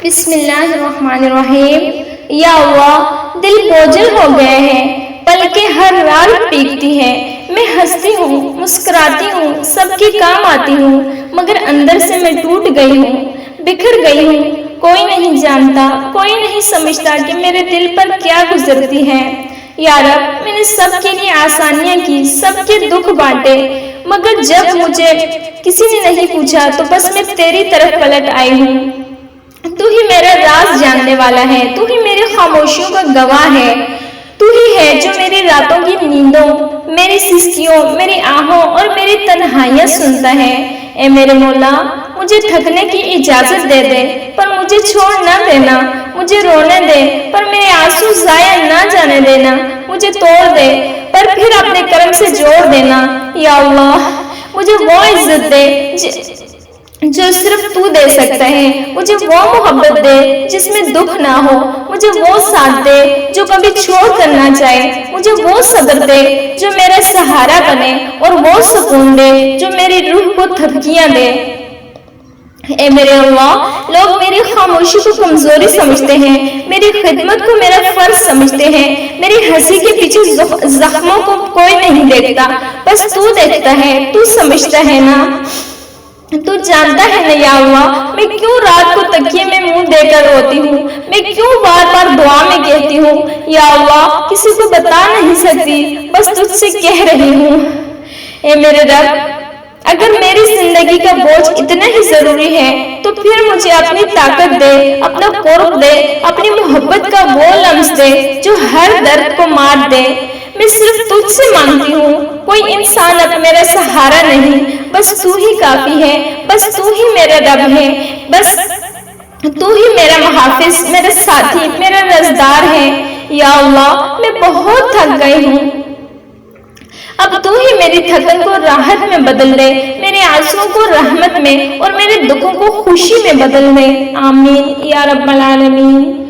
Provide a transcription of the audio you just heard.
بسم اللہ الرحمن الرحیم۔ یا اللہ، دل بوجھل ہو گئے ہیں، پلکیں ہر رات پیگتی ہیں۔ میں ہنستی ہوں، مسکراتی ہوں، سب کے کام آتی ہوں، مگر اندر سے میں ٹوٹ گئی ہوں، بکھر گئی ہوں۔ کوئی نہیں جانتا، کوئی نہیں سمجھتا کہ میرے دل پر کیا گزرتی ہے۔ یا رب، میں نے سب کے لیے آسانیاں کی، سب کے دکھ بانٹے، مگر جب مجھے کسی نے نہیں پوچھا تو بس میں تیری طرف پلٹ آئی ہوں۔ تو ہی میرا راز جاننے والا ہے، تو ہی میری خاموشیوں کا گواہ ہے، تو ہی ہے جو میری راتوں کی نیندوں، میری سستیوں، میری آہوں اور میری تنہائیاں سنتا ہے۔ اے میرے مولا، مجھے تھکنے کی اجازت دے دے، پر مجھے چھوڑ نہ دینا۔ مجھے رونے دے، پر میرے آنسو ضائع نہ جانے دینا۔ مجھے توڑ دے، پر پھر اپنے کرم سے جوڑ دینا۔ یا اللہ، مجھے وہ عزت دے جو صرف تو دے سکتا ہے، مجھے وہ محبت دے جس میں دکھ نہ ہو، مجھے وہ ساتھ دے جو کبھی چھوڑ کر نہ جائے، مجھے وہ صبر دے جو میرا سہارا بنے، اور وہ سکون دے جو میری روح کو تھپکیاں دے۔ اے میرے اللہ، لوگ میری خاموشی کو کمزوری سمجھتے ہیں، میری خدمت کو میرا فرض سمجھتے ہیں، میری ہنسی کے پیچھے زخموں کو کوئی نہیں دیکھتا، بس تو دیکھتا ہے، تو سمجھتا ہے نا، تو جانتا ہے نا۔ یا اللہ، میں کیوں رات کو تکیے میں منہ دے کر روتی ہوں، میں کیوں بار بار دعا میں کہتی ہوں یا اللہ، کسی کو بتا نہیں سکتی، بس تجھ سے کہہ رہی ہوں۔ اے میرے رب، اگر میری زندگی کا بوجھ اتنا ہی ضروری ہے تو پھر مجھے اپنی طاقت دے، اپنا قرب دے، اپنی محبت کا وہ لمس دے جو ہر درد کو مار دے۔ میں صرف تجھ سے مانگتی ہوں، کوئی انسان اب میرا سہارا نہیں، بس تو ہی کافی ہے، بس تو ہی میرا رب ہے، بس تو ہی میرا محافظ، میرا ساتھی، میرا رازدار ہے۔ یا اللہ، میں بہت تھک گئی ہوں، اب تو ہی میری تھکن کو راحت میں بدل دے، میرے آنسوؤں کو رحمت میں اور میرے دکھوں کو خوشی میں بدل دے۔ آمین یا رب العالمین۔